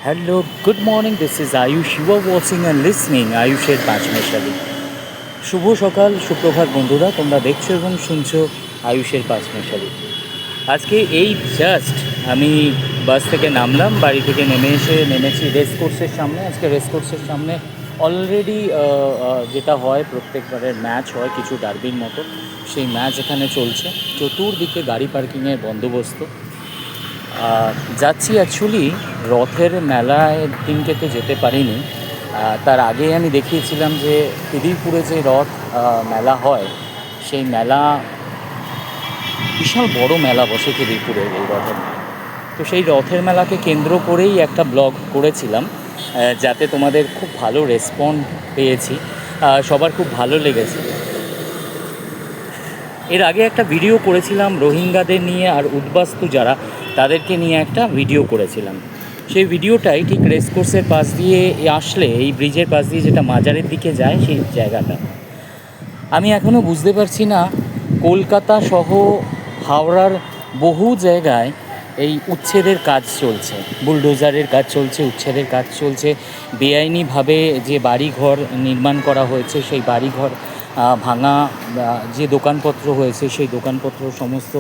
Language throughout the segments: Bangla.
Hello, good morning. This is Ayush. You are watching and listening আয়ুষের পাঁচমেশালি। শুভ সকাল, সুপ্রভাত বন্ধুরা, তোমরা দেখছো এবং শুনছো আয়ুষের পাঁচমেশালি। আজকে এই জাস্ট আমি বাস থেকে নামলাম, বাড়ি থেকে নেমেছি রেস কোর্সের সামনে। আজকে রেস কোর্সের সামনে অলরেডি যেটা হয় প্রত্যেকবারের ম্যাচ হয় কিছু ডার্বির মতো, সেই ম্যাচ এখানে চলছে। চতুর্দিকে গাড়ি পার্কিংয়ের বন্দোবস্ত। যাচ্ছি অ্যাকচুয়ালি রথের মেলায় দিনকে তো যেতে পারিনি। তার আগে আমি দেখিয়েছিলাম যে খিদিরপুরে যে রথ মেলা হয়, সেই মেলা বিশাল বড় মেলা বসে খিদিরপুরের এই রথের মেলা। তো সেই রথের মেলাকে কেন্দ্র করেই একটা ব্লগ করেছিলাম, যাতে তোমাদের খুব ভালো রেসপন্ড পেয়েছি, সবার খুব ভালো লেগেছে। এর আগে একটা ভিডিও করেছিলাম রোহিঙ্গাদের নিয়ে, আর উদ্বাস্তু যারা তাদেরকে নিয়ে একটা ভিডিও করেছিলাম। সেই ভিডিওটাই ঠিক রেস কোর্সের পাশ দিয়ে আসলে, এই ব্রিজের পাশ দিয়ে যেটা মাজারের দিকে যায়, সেই জায়গাটা আমি এখনও বুঝতে পারছি না। কলকাতা সহ হাওড়ার বহু জায়গায় এই উচ্ছেদের কাজ চলছে, বুলডোজারের কাজ চলছে, উচ্ছেদের কাজ চলছে। বেআইনিভাবে যে বাড়িঘর নির্মাণ করা হয়েছে, সেই বাড়িঘর ভাঙা, যে দোকানপত্র হয়েছে সেই দোকানপত্র সমস্ত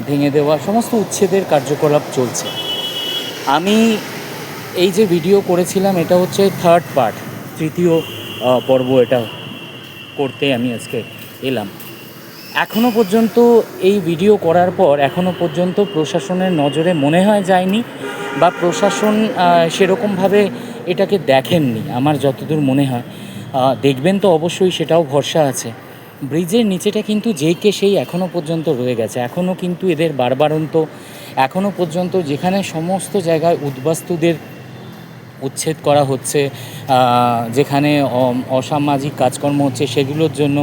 ভেঙে দেওয়া, সমস্ত উচ্ছেদের কার্যকলাপ চলছে। আমি এই যে ভিডিও করেছিলাম, এটা হচ্ছে থার্ড পার্ট, তৃতীয় পর্ব এটা করতে আমি আজকে এলাম। এখনও পর্যন্ত এই ভিডিও করার পর এখনও পর্যন্ত প্রশাসনের নজরে মনে হয় যায়নি, বা প্রশাসন সেরকমভাবে এটাকে দেখেননি আমার যতদূর মনে হয়। দেখবেন তো অবশ্যই, সেটাও ভরসা আছে। ব্রিজের নিচেটা কিন্তু যেইকে সেই এখনও পর্যন্ত রয়ে গেছে। এখনও কিন্তু এদের বারবারন্ত, এখনও পর্যন্ত যেখানে সমস্ত জায়গায় উদ্বাস্তুদের উচ্ছেদ করা হচ্ছে, যেখানে অসামাজিক কাজকর্ম হচ্ছে, সেগুলোর জন্য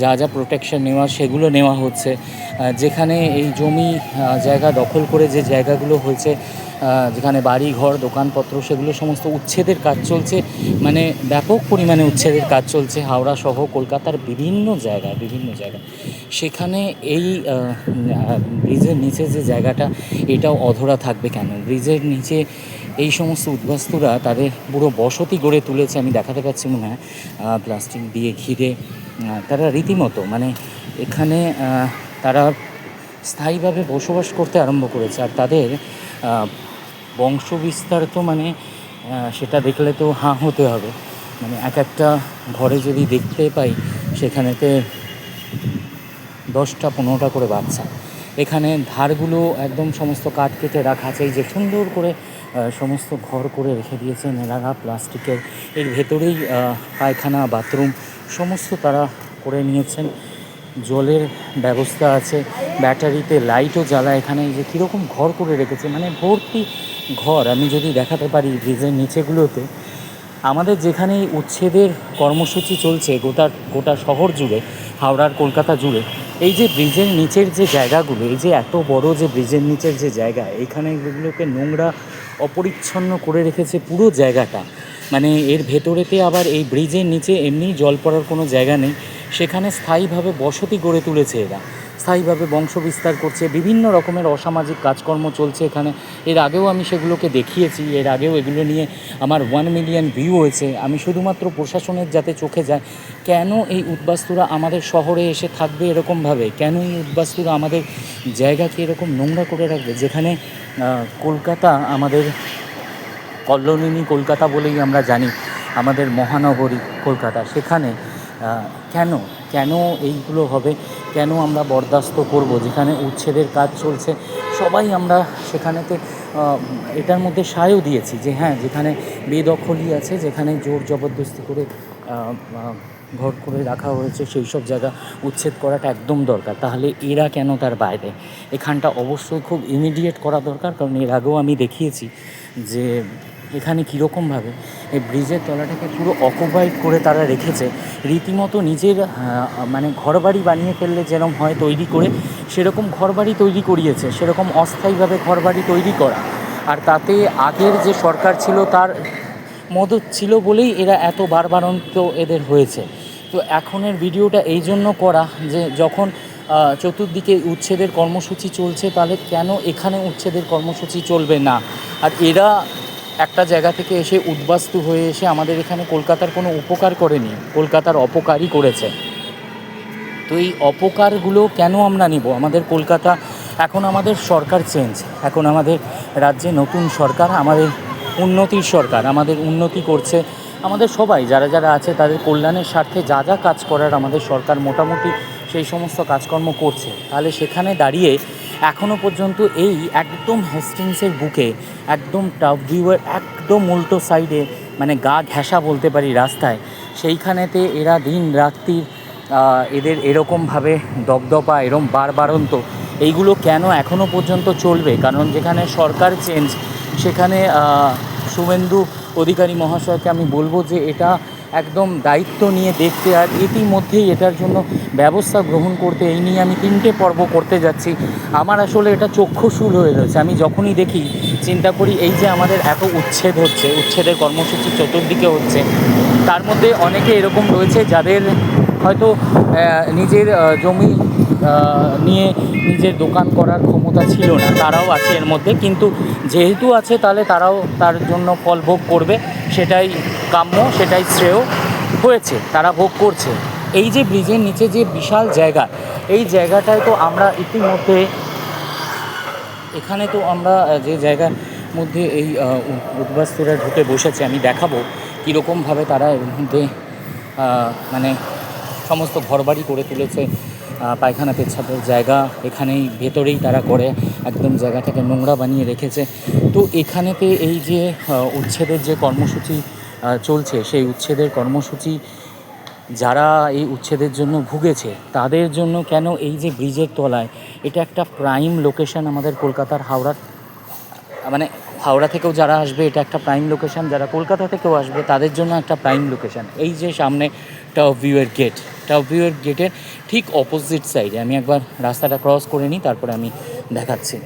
যা যা প্রোটেকশন নেওয়া সেগুলো নেওয়া হচ্ছে। যেখানে এই জমি জায়গা দখল করে যে জায়গাগুলো হয়েছে, যেখানে বাড়ি ঘর দোকানপত্র, সেগুলো সমস্ত উচ্ছেদের কাজ চলছে। মানে ব্যাপক পরিমাণে উচ্ছেদের কাজ চলছে হাওড়া সহ কলকাতার বিভিন্ন জায়গায়। সেখানে এই ব্রিজের নিচে যে জায়গাটা, এটাও অধরা থাকবে কেন? ব্রিজের নিচে এই সমস্ত উদ্বাস্তুরা তাদের পুরো বসতি গড়ে তুলেছে। আমি দেখাতে পাচ্ছি মনে হয় প্লাস্টিক দিয়ে ঘিরে তারা রীতিমতো, মানে এখানে তারা স্থায়ীভাবে বসবাস করতে আরম্ভ করেছে। আর তাদের বংশবিস্তার তো মানে সেটা দেখলে তো হাঁ হতে হবে। মানে এক একটা ঘরে যদি দেখতে পাই, সেখানেতে 10টা-15টা করে বাচ্চা। এখানে ধারগুলো একদম সমস্ত কাঠ কেটে রাখা আছে, এই যে সুন্দর করে সমস্ত ঘর করে রেখে দিয়েছেন এনারা প্লাস্টিকের। এর ভেতরেই পায়খানা, বাথরুম সমস্ত তারা করে নিয়েছেন। জলের ব্যবস্থা আছে, ব্যাটারিতে লাইটও জ্বালা। এখানে যে কীরকম ঘর করে রেখেছে, মানে ভর্তি ঘর। আমি যদি দেখাতে পারি ব্রিজের নিচেগুলোতে, আমাদের যেখানে উচ্ছেদের কর্মসূচি চলছে গোটা শহর জুড়ে, হাওড়ার কলকাতা জুড়ে, এই যে ব্রিজের নিচের যে জায়গাগুলো, এই যে এত বড় যে ব্রিজের নিচের যে জায়গা, এখানে এগুলোকে নোংরা অপরিচ্ছন্ন করে রেখেছে পুরো জায়গাটা। মানে এর ভেতরেতে আবার এই ব্রিজের নিচে এমনি জল পড়ার কোনো জায়গা নেই, সেখানে স্থায়ীভাবে বসতি গড়ে তুলেছে এরা, স্থায়ীভাবে বংশ বিস্তার করছে। বিভিন্ন রকমের অসামাজিক কাজকর্ম চলছে এখানে। এর আগেও আমি সেগুলোকে দেখিয়েছি, এর আগেও এগুলো নিয়ে আমার 1 মিলিয়ন ভিউ হয়েছে। আমি শুধুমাত্র প্রশাসনের যাতে চোখে যায়, কেন এই উদ্বাস্তুরা আমাদের শহরে এসে থাকবে এরকমভাবে, কেন এই উদ্বাস্তুরা আমাদের জায়গাকে এরকম নোংরা করে রাখবে। যেখানে কলকাতা আমাদের কল্লোলিনী কলকাতা বলেই আমরা জানি, আমাদের মহানগরী কলকাতা, সেখানে কেন কেন এইগুলো হবে? কেন আমরা বরদাস্ত করব? যেখানে উচ্ছেদের কাজ চলছে, সবাই আমরা সেখানেতে এটার মধ্যে সায়ও দিয়েছি যে হ্যাঁ, যেখানে বেদখলই আছে, যেখানে জোর জবরদস্তি করে ঘর করে রাখা হয়েছে, সেই সব জায়গা উচ্ছেদ করাটা একদম দরকার। তাহলে এরা কেন তার বাইরে? এখানটা অবশ্যই খুব ইমিডিয়েট করা দরকার, কারণ এর আগেও আমি দেখিয়েছি যে এখানে কীরকমভাবে এই ব্রিজের তলাটাকে পুরো অকুপাইড করে তারা রেখেছে। রীতিমতো নিজের মানে ঘরবাড়ি বানিয়ে ফেললে যেরকম হয় তৈরি করে, সেরকম ঘরবাড়ি তৈরি করিয়েছে, সেরকম অস্থায়ীভাবে ঘরবাড়ি তৈরি করা। আর তাতে আগের যে সরকার ছিল তার মদত ছিল বলেই এরা এত বারবারন্ত এদের হয়েছে। তো এখনের ভিডিওটা এই জন্য করা যে যখন চতুর্দিকে উচ্ছেদের কর্মসূচি চলছে, তাহলে কেন এখানে উচ্ছেদের কর্মসূচি চলবে না? আর এরা একটা জায়গা থেকে এসে উদ্বাস্তু হয়ে এসে আমাদের এখানে কলকাতার কোনো উপকার করেনি, কলকাতার অপকারই করেছে। তো এই অপকারগুলো কেন আমরা নিব? আমাদের কলকাতা, এখন আমাদের সরকার চেঞ্জ, এখন আমাদের রাজ্যে নতুন সরকার, আমাদের উন্নতির সরকার, আমাদের উন্নতি করছে। আমাদের সবাই যারা যারা আছে তাদের কল্যাণের স্বার্থে যা যা কাজ করার আমাদের সরকার মোটামুটি সেই সমস্ত কাজকর্ম করছে। তাহলে সেখানে দাঁড়িয়ে এখনও পর্যন্ত এই একদম হেস্টিংসের বুকে, একদম টাপ ভিউয়ের একদম উল্টো সাইডে, মানে গা ঘেঁষা বলতে পারি রাস্তায়, সেইখানেতে এরা দিন রাত্রি এদের এরকমভাবে দপদপা, এরম বারবারন্ত এইগুলো কেন এখনও পর্যন্ত চলবে? কারণ যেখানে সরকার চেঞ্জ, সেখানে শুভেন্দু অধিকারী মহাশয়কে আমি বলবো যে এটা একদম দায়িত্ব নিয়ে দেখতে, আর ইতিমধ্যেই এটার জন্য ব্যবস্থা গ্রহণ করতে। এই নিয়ে আমি 3টে পর্ব করতে যাচ্ছি। আমার আসলে এটা চক্ষুশূল হয়ে রয়েছে। আমি যখনই দেখি, চিন্তা করি এই যে আমাদের এত উচ্ছেদ হচ্ছে, উচ্ছেদের কর্মসূচি চতুর্দিকে হচ্ছে, তার মধ্যে অনেকে এরকম রয়েছে যাদের হয়তো নিজের জমি নিয়ে নিজের দোকান করার ক্ষমতা ছিল না, তারাও আছে এর মধ্যে। কিন্তু যেহেতু আছে, তাহলে তারাও তার জন্য ফল ভোগ করবে, সেটাই কাম্য, সেটাই শ্রেয় হয়েছে, তারা ভোগ করছে। এই যে ব্রিজের নিচে যে বিশাল জায়গা, এই জায়গাটায় তো আমরা ইতিমধ্যে, এখানে তো আমরা যে জায়গার মধ্যে এই উদ্বাস্তুরা ঢুকে বসেছে, আমি দেখাবো কীরকমভাবে তারা এর মধ্যে মানে সমস্ত ঘরবাড়ি করে তুলেছে, পায়খানা পেচ্ছাপের জায়গা এখানেই ভেতরেই তারা করে, একদম জায়গাটাকে নোংরা বানিয়ে রেখেছে। তো এখানেতে এই যে উচ্ছেদের যে কর্মসূচি চলছে, সেই উচ্ছেদের কর্মসূচি যারা এই উচ্ছেদের জন্য ভুগেছে তাদের জন্য কেন এই যে ব্রিজের তলায়, এটা একটা প্রাইম লোকেশন আমাদের কলকাতার, হাওড়ার, মানে হাওড়া থেকেও যারা আসবে এটা একটা প্রাইম লোকেশন, যারা কলকাতা থেকেও আসবে তাদের জন্য একটা প্রাইম লোকেশন। এই যে সামনে টপ ভিউয়ের গেট, টপ ভিউয়ের গেটের ঠিক অপোজিট সাইডে, আমি একবার রাস্তাটা ক্রস করে নিই, তারপরে আমি দেখাচ্ছি।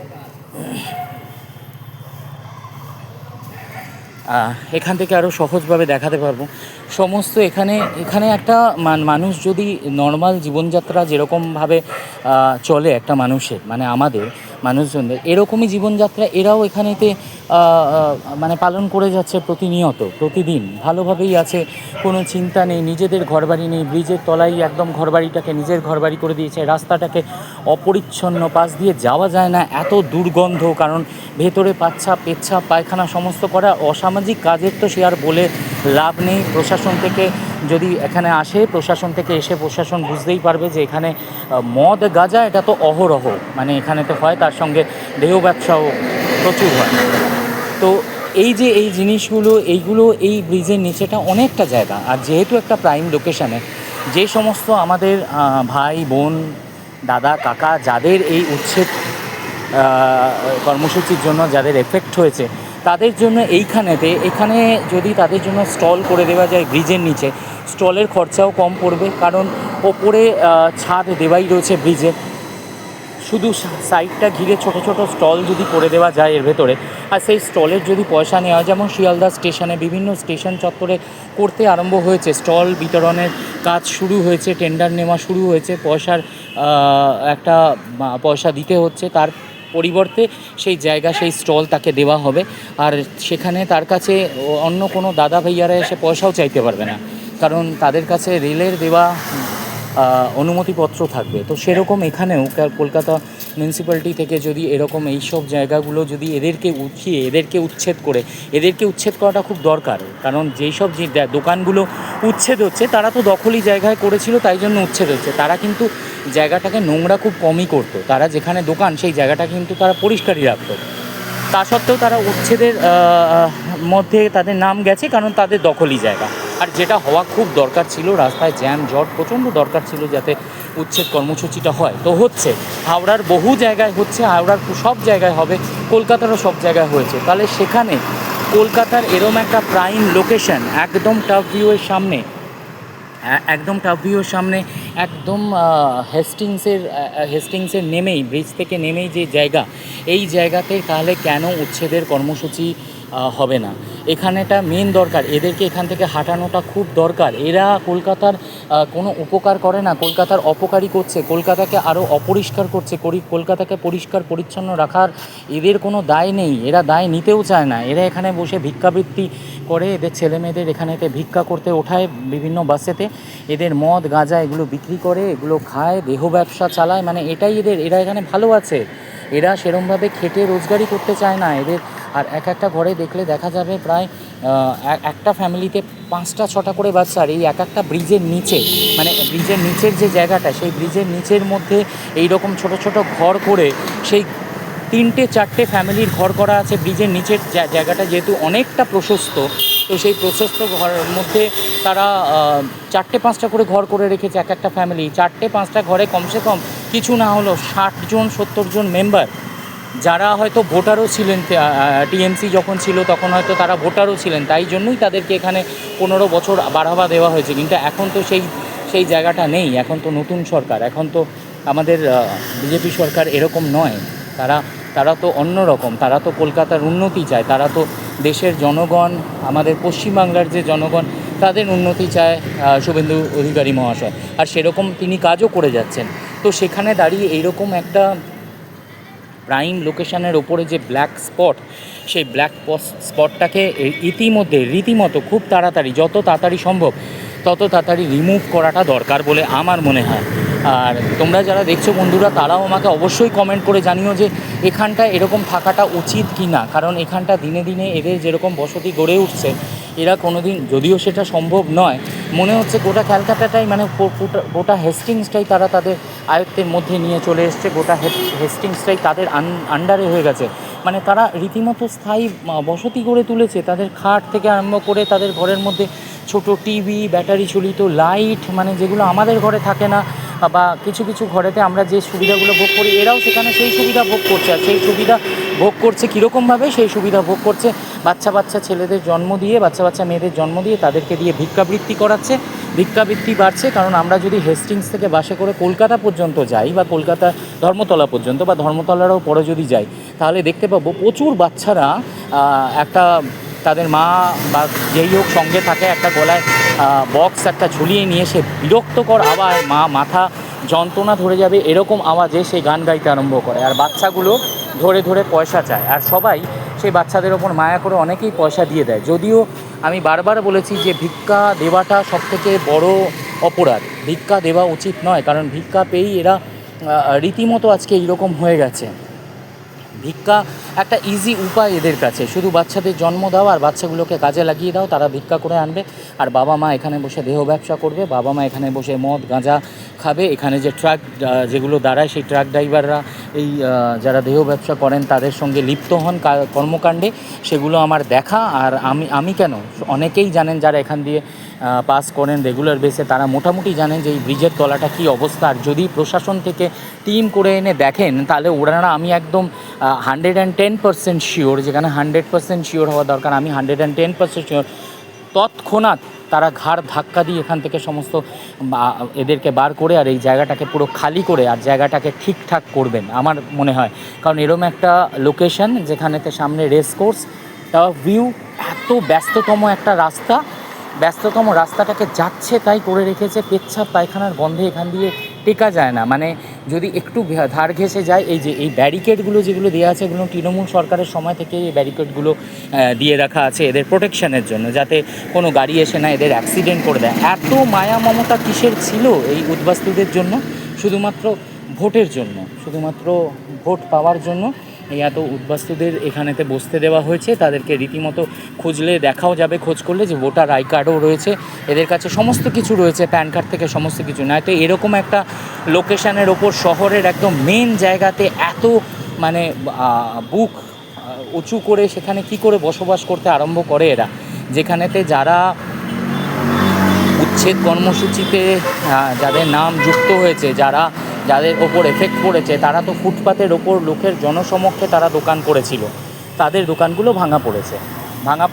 এখান থেকে আরও সহজভাবে দেখাতে পারবো সমস্ত। এখানে একটা মানুষ যদি নর্মাল জীবনযাত্রা যেরকমভাবে চলে একটা মানুষের, মানে আমাদের মানুষজনদের এরকমই জীবনযাত্রা এরাও এখানেতে মানে পালন করে যাচ্ছে প্রতিনিয়ত, প্রতিদিন ভালোভাবেই আছে, কোনো চিন্তা নেই, নিজেদের ঘরবাড়ি নেই, ব্রিজের তলায় একদম ঘরবাড়িটাকে নিজের ঘরবাড়ি করে দিয়েছে, রাস্তাটাকে অপরিচ্ছন্ন, পাশ দিয়ে যাওয়া যায় না, এত দুর্গন্ধ, কারণ ভেতরে পেচ্ছাপ পায়খানা সমস্ত করা অসামাজিক কাজের, তো সে আর বলে লাভ নেই। প্রশাসন থেকে যদি এখানে আসে, প্রশাসন থেকে এসে প্রশাসন বুঝতেই পারবে যে এখানে মদ গাঁজা এটা তো অহরহ, মানে এখানে তো হয়, তার সঙ্গে দেহ ব্যবসাও প্রচুর হয়। তো এই যে এই জিনিসগুলো, এইগুলো এই ব্রিজের নিচেটা অনেকটা জায়গা, আর যেহেতু একটা প্রাইম লোকেশানে যে সমস্ত আমাদের ভাই বোন দাদা কাকা যাদের এই উচ্ছেদ কর্মসূচির জন্য যাদের এফেক্ট হয়েছে, তাদের জন্য এখানে যদি তাদের জন্য স্টল করে দেওয়া যায় ব্রিজের নিচে, স্টলের খরচাও কম পড়বে, কারণ ওপরে ছাদ দেওয়াই রয়েছে ব্রিজে, শুধু সাইডটা ঘিরে ছোট ছোট স্টল যদি করে দেওয়া যায় এর ভেতরে, আর সেই স্টলের যদি পয়সা নেওয়া, যেমন শিয়ালদা স্টেশনে বিভিন্ন স্টেশন চত্বরে করতে আরম্ভ হয়েছে, স্টল বিতরণের কাজ শুরু হয়েছে, টেন্ডার নেওয়া শুরু হয়েছে, একটা পয়সা দিতে হচ্ছে, তার পরিবর্তে সেই জায়গা, সেই স্টল তাকে দেওয়া হবে, আর সেখানে তার কাছে অন্য কোনো দাদা ভাইয়ারা এসে পয়সাও চাইতে পারবে না, কারণ তাদের কাছে রেলের দেওয়া অনুমতিপত্র থাকবে। তো সেরকম এখানেও কলকাতা মিউনিসিপ্যালিটি থেকে যদি এরকম এইসব জায়গাগুলো যদি এদেরকে উঠিয়ে, এদেরকে উচ্ছেদ করাটা খুব দরকার, কারণ যেই সব যে দোকানগুলো উচ্ছেদ হচ্ছে তারা তো দখলি জায়গায় করেছিল, তাই জন্য উচ্ছেদ হচ্ছে। তারা কিন্তু জায়গাটাকে নোংরা খুব কমই করতো, তারা যেখানে দোকান সেই জায়গাটা কিন্তু তারা পরিষ্কারই রাখতো, তা সত্ত্বেও তারা উচ্ছেদের মধ্যে তাদের নাম গেছে, কারণ তাদের দখলি জায়গা। আর যেটা হওয়া খুব দরকার ছিল, রাস্তায় জ্যাম জট প্রচণ্ড দরকার ছিল যাতে উচ্ছেদ কর্মসূচিটা হয়, তো হচ্ছে। হাওড়ার বহু জায়গায় হচ্ছে, হাওড়ার সব জায়গায় হবে, কলকাতারও সব জায়গায় হয়েছে। তাহলে সেখানে কলকাতার এরম একটা প্রাইম লোকেশন, একদম টপ ভিউয়ের সামনে, একদম হেস্টিংসের নেমেই, ব্রিজ থেকে নেমেই যে জায়গা, এই জায়গাতে তাহলে কেন উচ্ছেদের কর্মসূচি হবে না। এখানেটা মেন দরকার, এদেরকে এখান থেকে হাঁটানোটা খুব দরকার। এরা কলকাতার কোনো উপকার করে না, কলকাতার অপকারই করছে, কলকাতাকে আরও অপরিষ্কার করছে। কলকাতাকে পরিষ্কার পরিচ্ছন্ন রাখার এদের কোনো দায় নেই, এরা দায় নিতেও চায় না। এরা এখানে বসে ভিক্ষাবৃত্তি করে, এদের ছেলেমেয়েদের এখানেতে ভিক্ষা করতে ওঠায় বিভিন্ন বাসেতে, এদের মদ গাঁজা এগুলো বিক্রি করে, এগুলো খায়, দেহ ব্যবসা চালায়, মানে এটাই এরা এখানে ভালো আছে। এরা সেরমভাবে খেটে রোজগারি করতে চায় না এদের। আর একটা ঘরে দেখলে দেখা যাবে প্রায় একটা ফ্যামিলিতে 5টা 6টা করে বাচ্চা। আর এই একটা ব্রিজের নিচে, মানে ব্রিজের নিচের যে জায়গাটা, সেই ব্রিজের নিচের মধ্যে এই রকম ছোট ছোট ঘর করে, সেই 3টে 4টে ফ্যামিলির ঘর করা আছে। ব্রিজের নিচের জায়গাটা যেহেতু অনেকটা প্রশস্ত, তো সেই প্রশস্ত ঘরের মধ্যে তারা 4টে 5টা করে ঘর করে রেখেছে একটা ফ্যামিলি। 4টে 5টা ঘরে কমসে কম কিছু না হলো 60জন 70জন মেম্বার, যারা হয়তো ভোটারও ছিলেন। টিএমসি যখন ছিল তখন হয়তো তারা ভোটারও ছিলেন, তাই জন্যই তাদেরকে এখানে 15 বছর বাড়াবা দেওয়া হয়েছে। কিন্তু এখন তো সেই জায়গাটা নেই, এখন তো নতুন সরকার, এখন তো আমাদের বিজেপি সরকার এরকম নয়। তারা তো অন্য রকম, তারা তো কলকাতার উন্নতি চায়, তারা তো দেশের জনগণ, আমাদের পশ্চিমবাংলার যে জনগণ, তাদের উন্নতি চায় শুভেন্দু অধিকারী মহাশয়। আর সেরকম তিনি কাজও করে যাচ্ছেন। তো সেখানে দাঁড়িয়ে এইরকম একটা প্রাইম লোকেশনের ওপরে যে ব্ল্যাক স্পট, সেই ব্ল্যাক স্পটটাকে ইতিমধ্যে রীতিমতো খুব তাড়াতাড়ি, যত তাড়াতাড়ি সম্ভব তত তাড়াতাড়ি রিমুভ করাটা দরকার বলে আমার মনে হয়। আর তোমরা যারা দেখছো বন্ধুরা, তারাও আমাকে অবশ্যই কমেন্ট করে জানিও যে এখানটায় এরকম থাকাটা উচিত কি না। কারণ এখানটা দিনে দিনে এদের যেরকম বসতি গড়ে উঠছে, এরা কোনো দিন, যদিও সেটা সম্ভব নয়, মনে হচ্ছে গোটা ক্যালকাটাটাই, মানে গোটা হেস্টিংসটাই তারা তাদের আয়ত্তের মধ্যে নিয়ে চলে এসছে। গোটা হেস্টিংসটাই তাদের আন্ডারে হয়ে গেছে। মানে তারা রীতিমতো স্থায়ী বসতি গড়ে তুলেছে। তাদের খাট থেকে আরম্ভ করে তাদের ঘরের মধ্যে ছোট টিভি, ব্যাটারি চালিত লাইট, মানে যেগুলো আমাদের ঘরে থাকে না, বা কিছু কিছু ঘরেতে আমরা যে সুবিধাগুলো ভোগ করি, এরাও সেখানে সেই সুবিধা ভোগ করছে। আর সেই সুবিধা ভোগ করছে কীরকমভাবে? সেই সুবিধা ভোগ করছে বাচ্চা ছেলেদের জন্ম দিয়ে, বাচ্চা মেয়েদের জন্ম দিয়ে, তাদেরকে দিয়ে ভিক্ষাবৃত্তি করাচ্ছে। ভিক্ষাবৃত্তি বাড়ছে, কারণ আমরা যদি হেস্টিংস থেকে বাসে করে কলকাতা পর্যন্ত যাই, বা কলকাতা ধর্মতলা পর্যন্ত, বা ধর্মতলারও পরে যদি যাই, তাহলে দেখতে পাবো প্রচুর বাচ্চারা একটা তাদের মা বা যেই হোক সঙ্গে থাকে, একটা গলায় বক্স একটা ঝুলিয়ে নিয়ে, সে বিরক্তকর আওয়াজ, মাথা যন্ত্রণা ধরে যাবে এরকম আওয়াজে সে গান গাইতে আরম্ভ করে। আর বাচ্চাগুলো ধরে ধরে পয়সা চায়, আর সবাই সেই বাচ্চাদের ওপর মায়া করে অনেকেই পয়সা দিয়ে দেয়। যদিও আমি বারবার বলেছি যে ভিক্ষা দেওয়াটা সবথেকে বড় অপরাধ, ভিক্ষা দেওয়া উচিত নয়। কারণ ভিক্ষা পেয়েই এরা রীতিমতো আজকে এইরকম হয়ে গেছে। ভিক্ষা একটা ইজি উপায় এদের কাছে, শুধু বাচ্চাদের জন্ম দাও আর বাচ্চাগুলোকে কাজে লাগিয়ে দাও, তারা ভিক্ষা করে আনবে। আর বাবা মা এখানে বসে দেহ ব্যবসা করবে, বাবা মা এখানে বসে মদ গাঁজা খাবে। এখানে যে ট্রাক যেগুলো দাঁড়ায়, সেই ট্রাক ড্রাইভাররা এই যারা দেহ ব্যবসা করেন তাদের সঙ্গে লিপ্ত হন কর্মকাণ্ডে, সেগুলো আমার দেখা। আর আমি কেন, অনেকেই জানেন যারা এখান দিয়ে পাস করেন রেগুলার বেসে, তারা মোটামুটি জানেন যে এই ব্রিজের তলাটা কী অবস্থা। আর যদি প্রশাসন থেকে টিম করে এনে দেখেন, তাহলে ওনারা, আমি একদম 110% শিওর, যেখানে 100% শিওর হওয়া দরকার, আমি 110% শিওর, তৎক্ষণাৎ তারা ঘাড় ধাক্কা দিয়ে এখান থেকে সমস্ত এদেরকে বার করে আর এই জায়গাটাকে পুরো খালি করে আর জায়গাটাকে ঠিকঠাক করবেন আমার মনে হয়। কারণ এরম একটা লোকেশন যেখানেতে সামনে রেস কোর্স, তা ভিউ, এত ব্যস্ততম একটা ব্যস্ততম রাস্তাটাকে যাচ্ছে তাই করে রেখেছে। পেচ্ছাপ পায়খানার গন্ধে এখান দিয়ে টেকা যায় না। মানে যদি একটু ধার ঘেঁষে যায়, এই যে এই ব্যারিকেডগুলো যেগুলো দেওয়া আছে, এগুলো তৃণমূল সরকারের সময় থেকে এই ব্যারিকেডগুলো দিয়ে রাখা আছে এদের প্রোটেকশনের জন্য, যাতে কোনো গাড়ি এসে না এদের অ্যাক্সিডেন্ট করে দেয়। এত মায়া মমতা কিসের ছিল এই উদ্বাস্তুদের জন্য? শুধুমাত্র ভোটের জন্য, শুধুমাত্র ভোট পাওয়ার জন্য এই এত উদ্বাস্তুদের এখানেতে বসতে দেওয়া হয়েছে। তাদেরকে রীতিমতো খুঁজলে দেখাও যাবে, খোঁজ করলে, যে ভোটার আই কার্ডও রয়েছে এদের কাছে, সমস্ত কিছু রয়েছে, প্যান কার্ড থেকে সমস্ত কিছু। নয়তো এরকম একটা লোকেশনের ওপর শহরের একদম মেন জায়গাতে এত মানে বুক উঁচু করে সেখানে কি করে বসবাস করতে আরম্ভ করে এরা, যেখানেতে যারা উচ্ছেদ কর্মসূচিতে যাদের নাম যুক্ত হয়েছে, যাদের ওপর এফেক্ট পড়েছে, তারা তো ফুটপাতের ওপর লোকের জনসমক্ষে তারা দোকান করেছিল, তাদের দোকানগুলো ভাঙা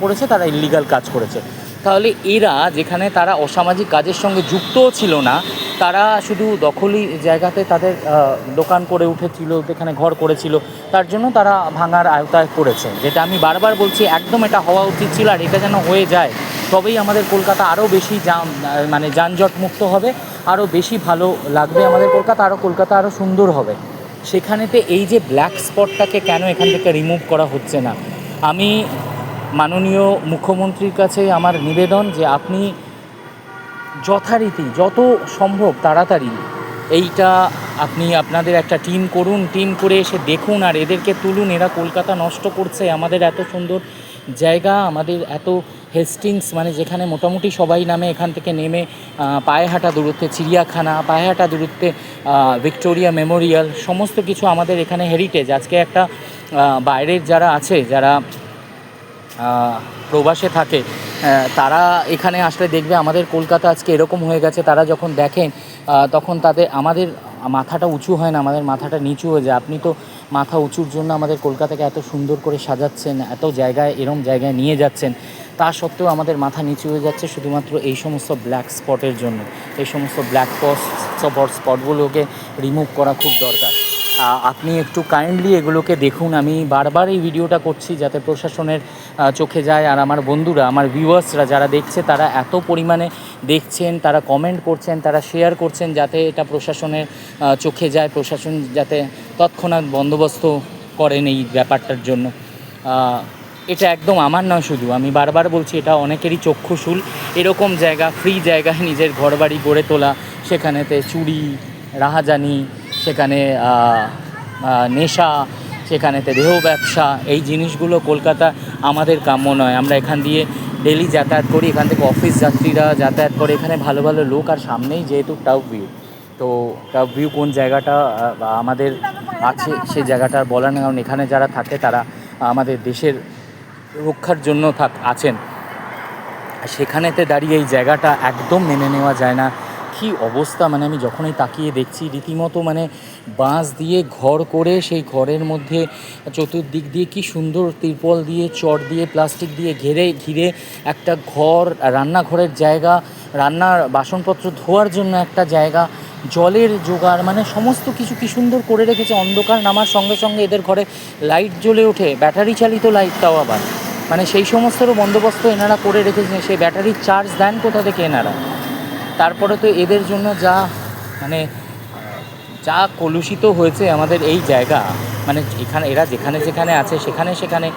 পড়েছে, তারা ইল্লিগাল কাজ করেছে। তাহলে এরা যেখানে তারা অসামাজিক কাজের সঙ্গে যুক্তও ছিল না, তারা শুধু দখলি জায়গাতে তাদের দোকান করে উঠেছিল, যেখানে ঘর করেছিল, তার জন্য তারা ভাঙার আওতায় পড়েছে। যেটা আমি বারবার বলছি, একদম এটা হওয়া উচিত ছিল, আর এটা যেন হয়ে যায়, তবেই আমাদের কলকাতা আরও বেশি মানে যানজট মুক্ত হবে, আরও বেশি ভালো লাগবে আমাদের কলকাতা, কলকাতা আরও সুন্দর হবে। সেখানেতে এই যে ব্ল্যাক স্পটটাকে কেন এখান থেকে রিমুভ করা হচ্ছে না, আমি মাননীয় মুখ্যমন্ত্রীর কাছে আমার নিবেদন যে আপনি যথারীতি যত সম্ভব তাড়াতাড়ি এইটা আপনি আপনাদের একটা টিম করুন, টিম করে এসে দেখুন আর এদেরকে তুলুন। এরা কলকাতা নষ্ট করছে, আমাদের এত সুন্দর জায়গা, আমাদের এত হেস্টিংস, মানে যেখানে মোটামুটি সবাই নামে, এখান থেকে নেমে পায়ে হাঁটা দূরত্বে চিড়িয়াখানা, পায়ে হাঁটা দূরত্বে ভিক্টোরিয়া মেমোরিয়াল, সমস্ত কিছু আমাদের এখানে হেরিটেজ। আজকে একটা বাইরের যারা আছে, যারা প্রবাসে থাকে, তারা এখানে আসলে দেখবে আমাদের কলকাতা আজকে এরকম হয়ে গেছে। তারা যখন দেখেন তখন আমাদের মাথাটা উঁচু হয় না, আমাদের মাথাটা নিচু হয়ে যায়। আপনি তো মাথা উঁচুর জন্য আমাদের কলকাতাকে এত সুন্দর করে সাজাচ্ছেন, এত জায়গায় এরম জায়গায় নিয়ে যাচ্ছেন, তা সত্ত্বেও আমাদের মাথা নিচু হয়ে যাচ্ছে শুধুমাত্র এই সমস্ত ব্ল্যাক স্পটের জন্য। এই সমস্ত ব্ল্যাক স্পটগুলোকে রিমুভ করা খুব দরকার। আপনি একটু কাইন্ডলি এগুলোকে দেখুন। আমি বারবার এই ভিডিওটা করছি যাতে প্রশাসনের চোখে যায়, আর আমার বন্ধুরা, আমার ভিউয়ার্সরা যারা দেখছে, তারা এত পরিমাণে দেখছেন, তারা কমেন্ট করছেন, তারা শেয়ার করছেন, যাতে এটা প্রশাসনের চোখে যায়, প্রশাসন যাতে তৎক্ষণাৎ বন্দোবস্ত করেন এই ব্যাপারটার জন্য। এটা একদম আমার নয়, শুধু আমি বারবার বলছি, এটা অনেকেরই চক্ষুশূল। এরকম জায়গা, ফ্রি জায়গায় নিজের ঘরবাড়ি গড়ে তোলা, সেখানেতে চুরি, রাহাজানি, সেখানে নেশা, সেখানেতে দেহ ব্যবসা, এই জিনিসগুলো কলকাতা আমাদের কাম্য নয়। আমরা এখান দিয়ে ডেলি যাতায়াত করি, এখান থেকে অফিস যাত্রীরা যাতায়াত করে, এখানে ভালো ভালো লোক, আর সামনেই যেহেতু টাউন ভিউ, তো টাউন ভিউ কোন জায়গাটা আমাদের আছে সেই জায়গাটা বলার না, কারণ এখানে যারা থাকে তারা আমাদের দেশের রক্ষার জন্য আছেন। সেখানেতে দাঁড়িয়ে এই জায়গাটা একদম মেনে নেওয়া যায় না। কী অবস্থা, মানে আমি যখনই তাকিয়ে দেখছি, রীতিমতো মানে বাঁশ দিয়ে ঘর করে, সেই ঘরের মধ্যে চতুর্দিক দিয়ে কি সুন্দর তিরপল দিয়ে, চট দিয়ে, প্লাস্টিক দিয়ে ঘিরে একটা ঘর, রান্নাঘরের জায়গা, রান্নার বাসনপত্র ধোয়ার জন্য একটা জায়গা, জলের জোগাড়, মানে সমস্ত কিছু কি সুন্দর করে রেখেছে। অন্ধকার নামার সঙ্গে সঙ্গে এদের ঘরে লাইট জ্বলে ওঠে, ব্যাটারি চালিত লাইটটাও আবার, মানে সেই সমস্তরও বন্দোবস্ত এনারা করে রেখেছেন। সেই ব্যাটারির চার্জ দেন কোথা থেকে এনারা? তারপরে তো এদের জন্য যা কলুষিত হয়েছে আমাদের এই জায়গা, মানে এরা যেখানে যেখানে আছে সেখানে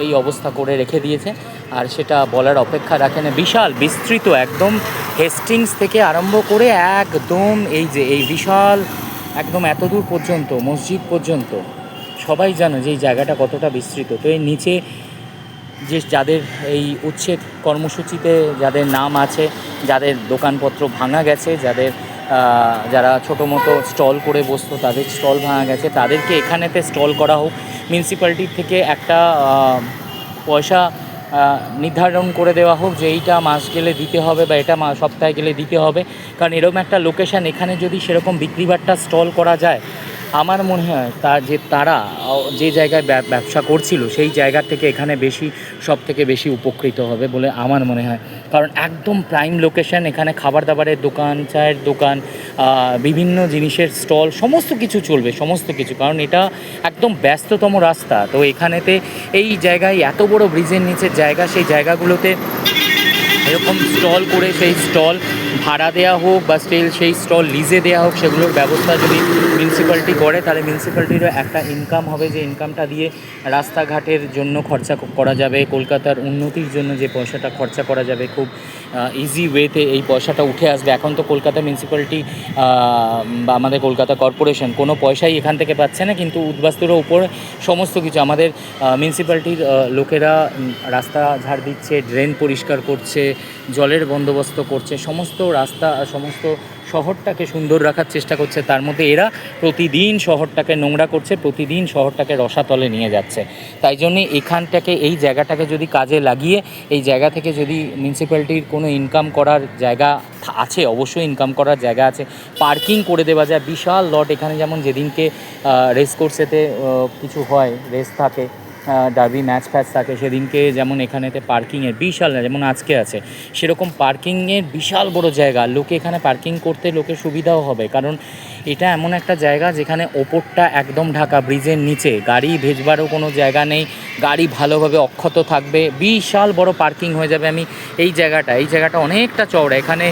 এই অবস্থা করে রেখে দিয়েছে, আর সেটা বলার অপেক্ষা রাখে না। বিশাল বিস্তৃত, একদম হেস্টিংস থেকে আরম্ভ করে একদম এই বিশাল একদম এত দূর পর্যন্ত, মসজিদ পর্যন্ত, সবাই জানে যে এই জায়গাটা কতটা বিস্তৃত। তো এর নিচে যে যাদের এই উচ্ছেদ কর্মসূচিতে যাদের নাম আছে, যাদের দোকানপত্র ভাঙা গেছে, যারা ছোটো মতো স্টল করে বসতো, তাদের স্টল ভাঙা গেছে, তাদেরকে এখানেতে স্টল করা হোক। মিউনিসিপ্যালিটির থেকে একটা পয়সা নির্ধারণ করে দেওয়া হোক যে এইটা মাস গেলে দিতে হবে, বা এটা সপ্তাহে গেলে দিতে হবে। কারণ এরকম একটা লোকেশান, এখানে যদি সেরকম বিক্রিবাট্টা স্টল করা যায়, আমার মনে হয় তারা যে জায়গায় ব্যবসা করছিল সেই জায়গা থেকে এখানে সব থেকে বেশি উপকৃত হবে বলে আমার মনে হয়। কারণ একদম প্রাইম লোকেশন, এখানে খাবার দাবারের দোকান, চায়ের দোকান, বিভিন্ন জিনিসের স্টল, সমস্ত কিছু চলবে, সমস্ত কিছু, কারণ এটা একদম ব্যস্ততম রাস্তা। তো এখানেতে এই জায়গায় এত বড় ব্রিজের নিচের জায়গা, সেই জায়গাগুলোতে এরকম স্টল করে সেই স্টল ভাড়া দেওয়া হোক, বা সেই স্টল লিজে দেওয়া হোক, সেগুলোর ব্যবস্থা যদি মিউনিসিপ্যালিটি করে, তাহলে মিউনিসিপ্যালিটিরও একটা ইনকাম হবে, যে ইনকামটা দিয়ে রাস্তাঘাটের জন্য খরচা করা যাবে, কলকাতার উন্নতির জন্য যে পয়সাটা খরচা করা যাবে, খুব ইজি ওয়েতে এই পয়সাটা উঠে আসবে। এখন তো কলকাতা মিউনিসিপ্যালিটি বা আমাদের কলকাতা কর্পোরেশন কোনো পয়সাই এখান থেকে পাচ্ছে না, কিন্তু উদ্বাস্তুর উপর সমস্ত কিছু আমাদের মিউনিসিপ্যালিটির লোকেরা রাস্তা ঝাড় দিচ্ছে, ড্রেন পরিষ্কার করছে, জলের বন্দোবস্ত করছে, সমস্ত রাস্তা, সমস্ত শহরটাকে সুন্দর রাখার চেষ্টা করছে। তার মধ্যে এরা প্রতিদিন শহরটাকে নোংরা করছে, প্রতিদিন শহরটাকে রসাতলে নিয়ে যাচ্ছে। তাই জন্যে এই জায়গাটাকে যদি কাজে লাগিয়ে, এই জায়গা থেকে যদি মিউনিসিপ্যালিটির কোনো ইনকাম করার জায়গা আছে, অবশ্যই ইনকাম করার জায়গা আছে, পার্কিং করে দেওয়া যায়, বিশাল লট। এখানে যেমন যেদিনকে রেস কোর্সেতে কিছু হয়, রেস থাকে, ডার্বি ম্যাচ ফ্যাচ থাকে সেদিনকে যেমন এখানেতে পার্কিংয়ের বিশাল, যেমন আজকে আছে সেরকম পার্কিংয়ের বিশাল বড় জায়গা, লোকে এখানে পার্কিং করতে লোকের সুবিধাও হবে, কারণ এটা এমন একটা জায়গা যেখানে ওপরটা একদম ঢাকা, ব্রিজের নিচে গাড়ি ভেজবারও কোনো জায়গা নেই, গাড়ি ভালোভাবে অক্ষত থাকবে, বিশাল বড় পার্কিং হয়ে যাবে। আমি এই জায়গাটা অনেকটা চওড়া, এখানে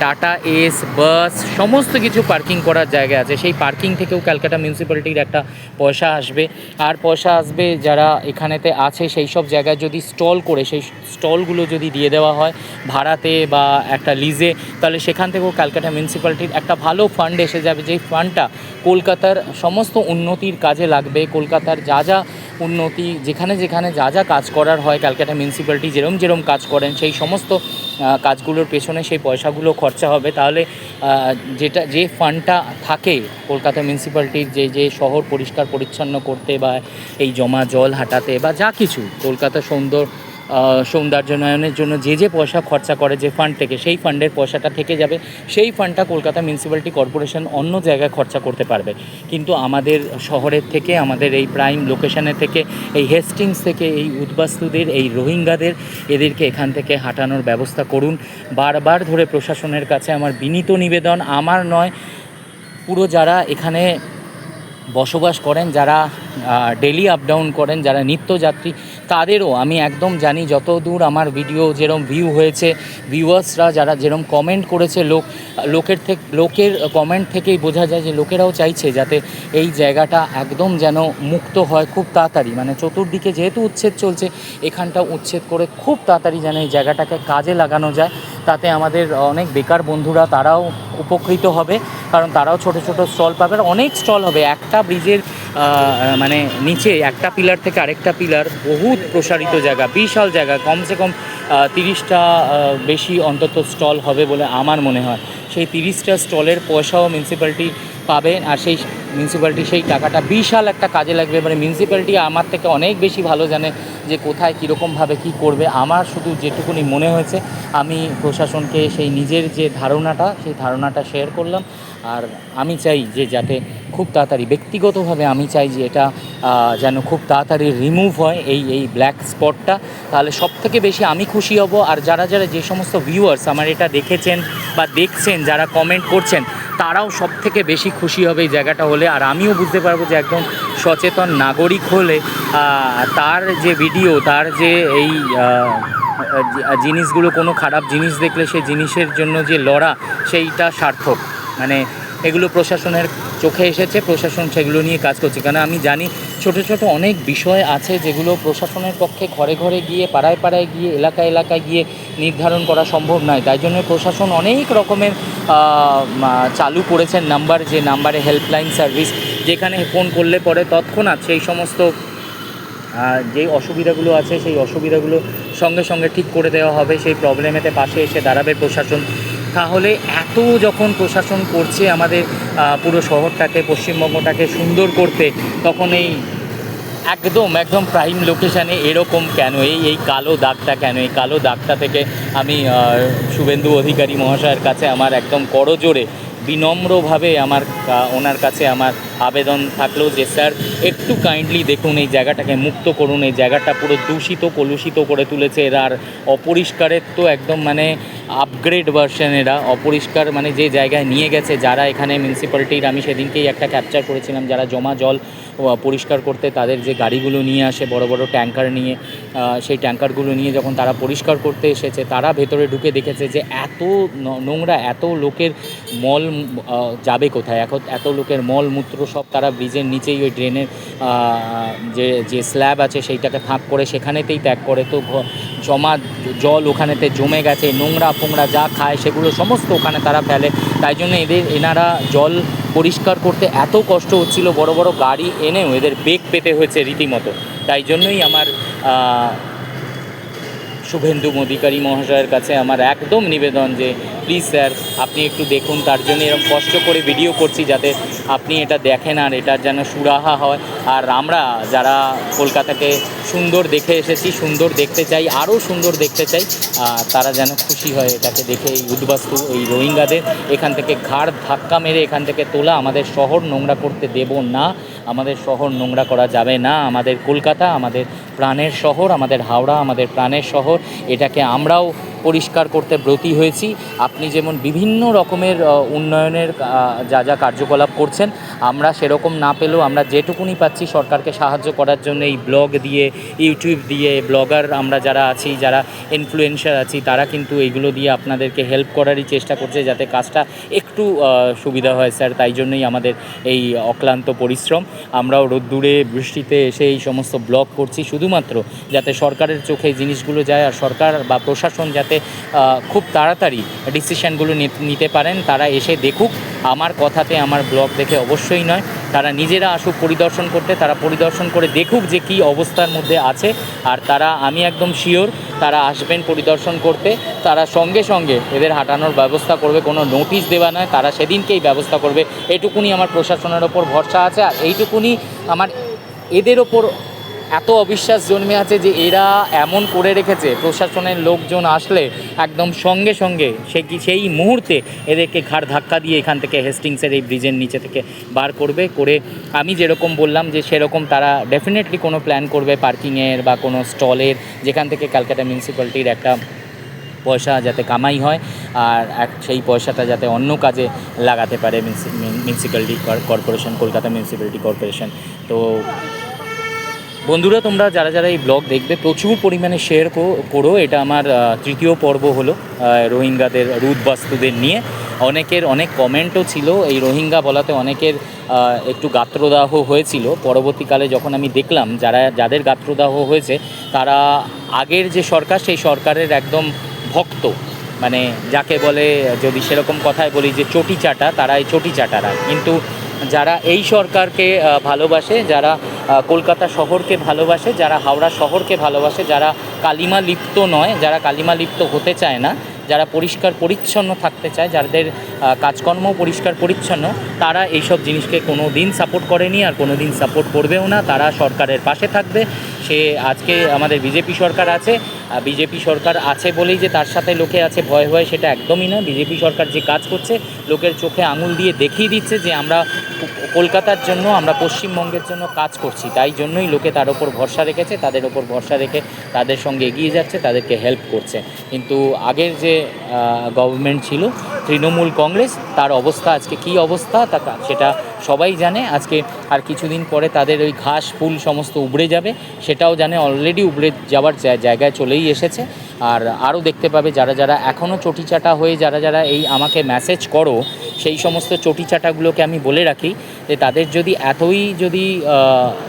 টাটা এস বাস সমস্ত কিছু পার্কিং করার জায়গা আছে। সেই পার্কিং থেকেও ক্যালকাটা মিউনিসিপ্যালিটির একটা পয়সা আসবে, আর পয়সা আসবে যারা এখানেতে আছে সেই সব জায়গায় যদি স্টল করে সেই স্টলগুলো যদি দিয়ে দেওয়া হয় ভাড়াতে বা একটা লিজে, তাহলে সেখান থেকেও ক্যালকাটা মিউনিসিপ্যালিটির একটা ভালো ফান্ড এসে যাবে, যেই ফান্ডটা কলকাতার সমস্ত উন্নতির কাজে লাগবে। কলকাতার যা যা উন্নতি, যেখানে যেখানে যা যা কাজ করার হয় ক্যালকাটা মিউনিসিপ্যালিটি যেরম কাজ করেন সেই সমস্ত কাজগুলোর পেছনে সেই পয়সাগুলো খরচা হবে। তাহলে যে ফান্ডটা থাকে কলকাতা মিউনিসিপ্যালিটির, যে শহর পরিষ্কার পরিচ্ছন্ন করতে বা এই জমা জল হাঁটাতে বা যা কিছু কলকাতা সৌন্দর্যায়নের জন্য যে পয়সা খরচা করে যে ফান্ড থেকে, সেই ফান্ডের পয়সাটা থেকে যাবে, সেই ফান্ডটা কলকাতা মিউনিসিপ্যালিটি কর্পোরেশন অন্য জায়গায় খরচা করতে পারবে। কিন্তু আমাদের শহরের থেকে, আমাদের এই প্রাইম লোকেশনের থেকে, এই হেস্টিংস থেকে এই উদ্বাস্তুদের, এই রোহিঙ্গাদের, এদেরকে এখান থেকে হাঁটানোর ব্যবস্থা করুন। বারবার ধরে প্রশাসনের কাছে আমার বিনীত নিবেদন, আমার নয়, পুরো যারা এখানে বসবাস করেন, যারা ডেলি আপ ডাউন করেন, যারা নিত্যযাত্রী, তাদেরও আমি একদম জানি, যত দূর আমার ভিডিও যেরম ভিউ হয়েছে, ভিউয়ার্সরা যারা যেরম কমেন্ট করেছে, লোকের কমেন্ট থেকেই বোঝা যায় যে লোকেরাও চাইছে যাতে এই জায়গাটা একদম যেন মুক্ত হয় খুব তাড়াতাড়ি। মানে চতুর্দিকে যেহেতু উচ্ছেদ চলছে, এখানটা উচ্ছেদ করে খুব তাড়াতাড়ি যেন এই জায়গাটাকে কাজে লাগানো যায়, তাতে আমাদের অনেক বেকার বন্ধুরা তারাও উপকৃত হবে, কারণ তারাও ছোট ছোট স্টল পাবে, অনেক স্টল হবে। একটা ব্রিজের মানে নিচে একটা পিলার থেকে আরেকটা পিলার বহুত প্রসারিত জায়গা, বিশাল জায়গা, কমসে কম 30টা বেশি অন্তত স্টল হবে বলে আমার মনে হয়। সেই 30টা স্টলের পয়সাও মিউনিসিপ্যালিটি পাবেন, আর সেই মিউনিসিপ্যালিটি সেই টাকাটা বিশাল একটা কাজে লাগবে। মানে মিউনিসিপ্যালিটি আমার থেকে অনেক বেশি ভালো জানে যে কোথায় কীরকমভাবে কী করবে। আমার শুধু যেটুকুনি মনে হয়েছে আমি প্রশাসনকে সেই নিজের যে ধারণাটা, সেই ধারণাটা শেয়ার করলাম। আর আমি চাই যে যাতে খুব তাড়াতাড়ি, ব্যক্তিগতভাবে আমি চাই যে এটা যেন খুব তাড়াতাড়ি রিমুভ হয় এই ব্ল্যাক স্পটটা, তাহলে সবথেকে বেশি আমি খুশি হব। আর যারা যে সমস্ত ভিউয়ার্স আমার এটা দেখেছেন বা দেখছেন, যারা কমেন্ট করছেন, তারাও সবথেকে বেশি খুশি হবে এই জায়গাটা হলে। আর আমিও বুঝতে পারবো যে একদম সচেতন নাগরিক হলে তার যে ভিডিও, তার যে এই জিনিসগুলো, কোনো খারাপ জিনিস দেখলে সেই জিনিসের জন্য যে লড়া, সেইটা সার্থক। মানে এগুলো প্রশাসনের চোখে এসেছে, প্রশাসন সেগুলো নিয়ে কাজ করছে। কারণ আমি জানি ছোট ছোট অনেক বিষয় আছে যেগুলো প্রশাসনের পক্ষে ঘরে ঘরে গিয়ে, পাড়ায় পাড়ায় গিয়ে, এলাকায় গিয়ে নির্ধারণ করা সম্ভব নয়। তাই জন্য প্রশাসন অনেক রকমের চালু করেছেন নাম্বার, যে নাম্বারে হেল্পলাইন সার্ভিস, যেখানে ফোন করলে পরে তৎক্ষণাৎ সেই সমস্ত যে অসুবিধাগুলো আছে সেই অসুবিধাগুলো সঙ্গে সঙ্গে ঠিক করে দেওয়া হবে। সেই প্রবলেমেতে পাশে এসে দাঁড়াবে প্রশাসন। তাহলে এত যখন প্রশাসন করছে আমাদের পুরো শহরটাকে, পশ্চিমবঙ্গটাকে সুন্দর করতে, তখন এই একদম প্রাইম লোকেশানে এরকম কেন, এই কালো দাগটা কেন? এই কালো দাগটা থেকে আমি শুভেন্দু অধিকারী মহাশয়ের কাছে আমার একদম করজোড়ে বিনম্রভাবে ওনার কাছে আমার আবেদন থাকলো যে স্যার একটু কাইন্ডলি দেখুন, এই জায়গাটাকে মুক্ত করুন। এই জায়গাটা পুরো দূষিত কলুষিত করে তুলেছে এরা, আর অপরিষ্কারের তো একদম মানে আপগ্রেড ভার্সন এরা। অপরিষ্কার মানে যে জায়গায় নিয়ে গেছে যারা এখানে মিউনিসিপ্যালিটির, আমি সেদিনকেই একটা ক্যাপচার করেছিলাম, যারা জমা জল পরিষ্কার করতে তাদের যে গাড়িগুলো নিয়ে আসে বড় বড় ট্যাঙ্কার নিয়ে, সেই ট্যাঙ্কারগুলো নিয়ে যখন তারা পরিষ্কার করতে এসেছে, তারা ভেতরে ঢুকে দেখেছে যে এত নোংরা, এত লোকের মল যাবে কোথায়, এত লোকের মল মূত্র সব তারা ব্রিজের নিচেই ওই ড্রেনের যে স্ল্যাব আছে সেইটাকে ফাঁক করে সেখানেতেই ত্যাগ করে। তো জমা জল ওখানেতে জমে গেছে, নোংরা ফোংরা যা খায় সেগুলো সমস্ত ওখানে তারা ফেলে। তাই জন্য এনারা জল পরিষ্কার করতে এত কষ্ট হচ্ছিল, বড় বড় গাড়ি এনেও এদের বেগ পেতে হয়েছে রীতিমতো। তাই জন্যই আমার শুভেন্দু অধিকারী মহাশয়ের কাছে আমার একদম নিবেদন যে প্লিজ স্যার আপনি একটু দেখুন। তার জন্য এরকম কষ্ট করে ভিডিও করছি যাতে আপনি এটা দেখেন আর এটার যেন সুরাহা হয়। আর আমরা যারা কলকাতাকে সুন্দর দেখে এসেছি, সুন্দর দেখতে চাই, আরও সুন্দর দেখতে চাই, তারা যেন খুশি হয় এটাকে দেখে। এই উদ্বাস্তু, এই রোহিঙ্গাদের এখান থেকে ঘাড় ধাক্কা মেরে এখান থেকে তোলা, আমাদের শহর নোংরা করতে দেব না। আমাদের শহর নোংরা করা যাবে না। আমাদের কলকাতা আমাদের প্রাণের শহর, আমাদের হাওড়া আমাদের প্রাণের শহর, এটাকে আমরাও পরিষ্কার করতে ব্রতী হয়েছি। আপনি যেমন বিভিন্ন রকমের উন্নয়নের যা যা কার্যকলাপ করছেন, আমরা সেরকম না পেলেও আমরা যেটুকুনি পাচ্ছি সরকারকে সাহায্য করার জন্য এই ব্লগ দিয়ে, ইউটিউব দিয়ে, ব্লগার আমরা যারা আছি, যারা ইনফ্লুয়েন্সার আছি, তারা কিন্তু এইগুলো দিয়ে আপনাদেরকে হেল্প করারই চেষ্টা করছে যাতে কাজটা একটু সুবিধা হয় স্যার। তাই জন্যই আমাদের এই অক্লান্ত পরিশ্রম। আমরাও রোদ্দুরে বৃষ্টিতে এসে এই সমস্ত ব্লগ করছি শুধুমাত্র যাতে সরকারের চোখে জিনিসগুলো যায়, আর সরকার বা প্রশাসন যাতে খুব তাড়াতাড়ি ডিসিশানগুলো নিতে পারেন। তারা এসে দেখুক, আমার কথাতে আমার ব্লগ দেখে অবশ্যই নয়, তারা নিজেরা আসুক পরিদর্শন করতে, তারা পরিদর্শন করে দেখুক যে কী অবস্থার মধ্যে আছে। আর তারা, আমি একদম শিওর তারা আসবেন পরিদর্শন করতে, তারা সঙ্গে সঙ্গে এদের হাঁটানোর ব্যবস্থা করবে, কোনো নোটিশ দেওয়া নয়, তারা সেদিনকেই ব্যবস্থা করবে। এটুকুনি আমার প্রশাসনের ওপর ভরসা আছে। আর এইটুকুনি আমার এদের ওপর এত অবিশ্বাস জন্মে আছে যে এরা এমন করে রেখেছে, প্রশাসনের লোকজন আসলে একদম সঙ্গে সঙ্গে সেই মুহূর্তে এদেরকে ঘাড় ধাক্কা দিয়ে এখান থেকে হেস্টিংসের এই ব্রিজের নিচে থেকে বার করে আমি যেরকম বললাম যে সেরকম তারা ডেফিনেটলি কোনো প্ল্যান করবে পার্কিংয়ের বা কোনো স্টলের, যেখান থেকে ক্যালকাটা মিউনিসিপ্যালিটির একটা পয়সা যাতে কামাই হয়, আর সেই পয়সাটা যাতে অন্য কাজে লাগাতে পারে municipality corporation, Kolkata municipality corporation. তো বন্ধুরা, তোমরা যারা যারা এই ব্লগ দেখবে প্রচুর পরিমাণে শেয়ার করো। এটা আমার তৃতীয় পর্ব হলো রোহিঙ্গাদের, রুদবাস্তুদের নিয়ে। অনেকের অনেক কমেন্টও ছিল এই রোহিঙ্গা বলাতে, অনেকের একটু গাত্রদাহ হয়েছিল। পরবর্তীকালে যখন আমি দেখলাম যাদের গাত্রদাহ হয়েছে তারা আগের যে সরকার, সেই সরকারের একদম ভক্ত, মানে যাকে বলে, যদি সেরকম কথায় বলি যে চটি চাটা, তারা এই চটি চাটারা। কিন্তু যারা এই সরকারকে ভালোবাসে, যারা কলকাতা শহরকে ভালোবাসে, যারা হাওড়া শহরকে ভালোবাসে, যারা কালিমা লিপ্ত নয়, যারা কালিমা লিপ্ত হতে চায় না, যারা পরিষ্কার পরিচ্ছন্ন থাকতে চায়, যাদের কাজকর্ম পরিষ্কার পরিচ্ছন্ন, তারা এইসব জিনিসকে কোনো দিন সাপোর্ট করেনি আর কোনো দিন সাপোর্ট করবেও না। তারা সরকারের পাশে থাকবে। সে আজকে আমাদের বিজেপি সরকার আছে, বিজেপি সরকার আছে বলেই যে তার সাথে লোকে আছে ভয় ভয়, সেটা একদমই না। বিজেপি সরকার যে কাজ করছে, লোকের চোখে আঙুল দিয়ে দেখিয়ে দিচ্ছে যে আমরা কলকাতার জন্য, আমরা পশ্চিমবঙ্গের জন্য কাজ করছি। তাই জন্যই লোকে তার ওপর ভরসা রেখেছে, তাদের ওপর ভরসা রেখে তাদের সঙ্গে এগিয়ে যাচ্ছে, তাদেরকে হেল্প করছে। কিন্তু আগের যে গভর্নমেন্ট ছিল তৃণমূল কংগ্রেস, তার অবস্থা আজকে কী অবস্থা সেটা সবাই জানে। আজকে আর কিছুদিন পরে তাদের ওই ঘাস ফুল সমস্ত উবড়ে যাবে, সেটাও জানে, অলরেডি উবড়ে যাওয়ার জায়গায় চলেই এসেছে। আর আরও দেখতে পাবে যারা যারা এখনও চটিচাটা হয়ে যারা যারা এই আমাকে মেসেজ করো, সেই সমস্ত চটিচাটাগুলোকে আমি বলে রাখি যে তাদের যদি যদি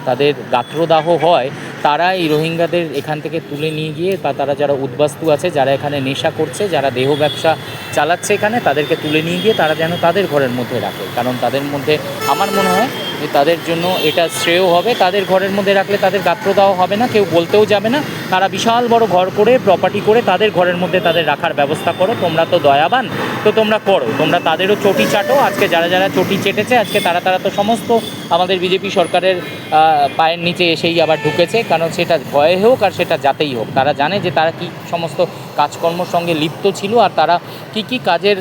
তাদের গাত্রদাহ হয়, তারা এই রোহিঙ্গাদের এখান থেকে তুলে নিয়ে গিয়ে, বা তারা যারা উদ্বাস্তু আছে, যারা এখানে নেশা করছে, যারা দেহ ব্যবসা চালাচ্ছে এখানে, তাদেরকে তুলে নিয়ে গিয়ে তারা যেন তাদের ঘরের মধ্যে রাখে। কারণ তাদের মধ্যে, আমার মনে হয় যে তাদের জন্য এটা শ্রেয় হবে। তাদের ঘরের মধ্যে রাখলে তাদের গাত্রদাহ হবে না, কেউ বলতেও যাবে না। তারা বিশাল বড় ঘর করে, প্রপার্টি করে, তাদের ঘরের মধ্যে তাদের রাখার ব্যবস্থা করো। তোমরা তো দয়াবান, তো তোমরা করো, তোমরা তাদেরও চটি চাটো। আজকে যারা যারা চটি চেটেছে, আজকে তারা তো সমস্ত আমাদের বিজেপি সরকারের পায়ের নিচে এসেই আবার ঢুকেছে। কারণ সেটা ভয়ে হোক আর সেটা যাতেই হোক, তারা জানে যে তারা কি সমস্ত কাজকর্মর সঙ্গে লিপ্ত ছিল, আর তারা কি কাজের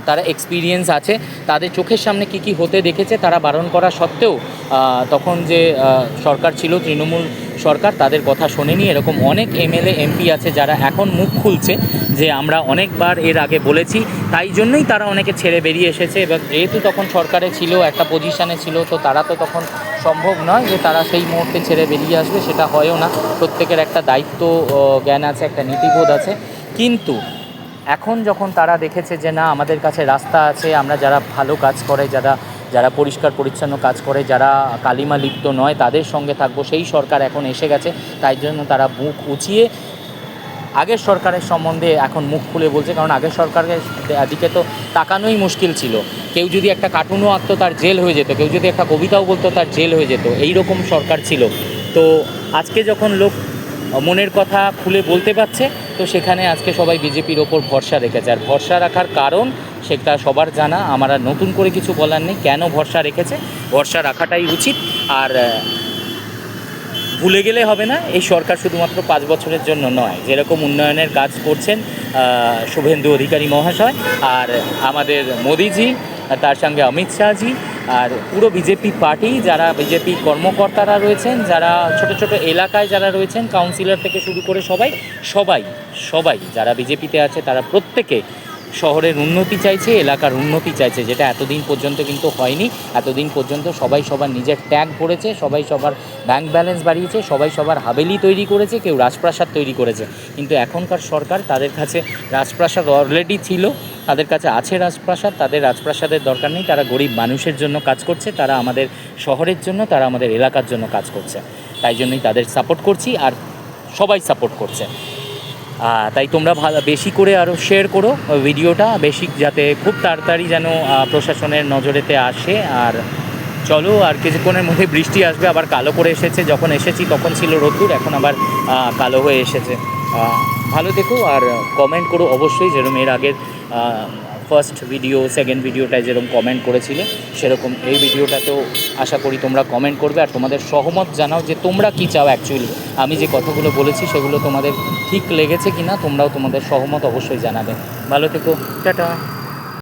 তারা এক্সপিরিয়েন্স আছে, তাদের চোখের সামনে কি হতে দেখেছে। তারা বারণ করা সত্ত্বেও তখন যে সরকার ছিল তৃণমূল সরকার, তাদের কথা শোনেনি। এরকম অনেক এমএলএ এমপি আছে যারা এখন মুখ খুলছে যে আমরা অনেকবার এর আগে বলেছি, তাই জন্যই তারা অনেকে ছেড়ে বেরিয়ে এসেছে। এবং যেহেতু তখন সরকারে ছিল, একটা পজিশানে ছিল, তো তারা তো তখন সম্ভব নয় যে তারা সেই মুহূর্তে ছেড়ে বেরিয়ে আসবে, সেটা হয়ও না। প্রত্যেকের একটা দায়িত্ব জ্ঞান আছে, একটা নীতিবোধ আছে। কিন্তু এখন যখন তারা দেখেছে যে না, আমাদের কাছে রাস্তা আছে, আমরা যারা ভালো কাজ করে, যারা পরিষ্কার পরিচ্ছন্ন কাজ করে, যারা কালিমা লিপ্ত নয়, তাদের সঙ্গে থাকবো, সেই সরকার এখন এসে গেছে। তাই জন্য তারা মুখ উঁচিয়ে আগের সরকারের সম্বন্ধে এখন মুখ খুলে বলছে। কারণ আগের সরকারের দিকে তো তাকানোই মুশকিল ছিল। কেউ যদি একটা কার্টুনও আঁকতো তার জেল হয়ে যেত, কেউ যদি একটা কবিতাও বলতো তার জেল হয়ে যেত, এই রকম সরকার ছিল। তো আজকে যখন লোক মনের কথা খুলে বলতে পারছে, তো সেখানে আজকে সবাই বিজেপির ওপর ভরসা রেখেছে। আর ভরসা রাখার কারণ সেটা সবার জানা, আমার আর নতুন করে কিছু বলার নেই। কেন ভরসা রেখেছে, ভরসা রাখাটাই উচিত। আর ভুলে গেলে হবে না, এই সরকার শুধুমাত্র 5 বছরের জন্য নয়। যেরকম উন্নয়নের কাজ করছেন শুভেন্দু অধিকারী মহাশয়, আর আমাদের মোদিজি, তার সঙ্গে অমিত শাহজি, আর পুরো বিজেপি পার্টি, যারা বিজেপি কর্মকর্তারা রয়েছেন, যারা ছোট ছোট এলাকায় যারা রয়েছেন, কাউন্সিলর থেকে শুরু করে সবাই সবাই সবাই যারা বিজেপিতে আছে, তারা প্রত্যেকে শহরের উন্নতি চাইছে, এলাকার উন্নতি চাইছে, যেটা এতদিন পর্যন্ত কিন্তু হয়নি। এতদিন পর্যন্ত সবাই সবার নিজের ট্যাগ ভরেছে, সবাই সবার ব্যাংক ব্যালেন্স বাড়িয়েছে, সবাই সবার হাভেলি তৈরি করেছে, কেউ রাজপ্রাসাদ তৈরি করেছে। কিন্তু এখনকার সরকার, তাদের কাছে রাজপ্রাসাদ অলরেডি ছিল, তাদের কাছে আছে রাজপ্রাসাদ, তাদের রাজপ্রাসাদের দরকার নেই। তারা গরিব মানুষের জন্য কাজ করছে, তারা আমাদের শহরের জন্য, তারা আমাদের এলাকার জন্য কাজ করছে। তাই জন্যই তাদের সাপোর্ট করছি, আর সবাই সাপোর্ট করছে। তাই তোমরা বেশি করে আরও শেয়ার করো ভিডিওটা, বেশি, যাতে খুব তাড়াতাড়ি যেন প্রশাসনের নজরেতে আসে। আর চলো, আর কিছুক্ষণের মধ্যে বৃষ্টি আসবে, আবার কালো করে এসেছে। যখন এসেছি তখন ছিল রোদ্দুর, এখন আবার কালো হয়ে এসেছে। ভালো থেকো, আর কমেন্ট করো অবশ্যই, যেরকম এর আগের ফার্স্ট ভিডিও, সেকেন্ড ভিডিওটায় যেরকম কমেন্ট করেছিলে, সেরকম এই ভিডিওটাতেও আশা করি তোমরা কমেন্ট করবে, আর তোমাদের সহমত জানাও যে তোমরা কী চাও অ্যাকচুয়ালি। আমি যে কথাগুলো বলেছি সেগুলো তোমাদের ঠিক লেগেছে কি না, তোমরাও তোমাদের সহমত অবশ্যই জানাবে। ভালো থেকো, টাটা।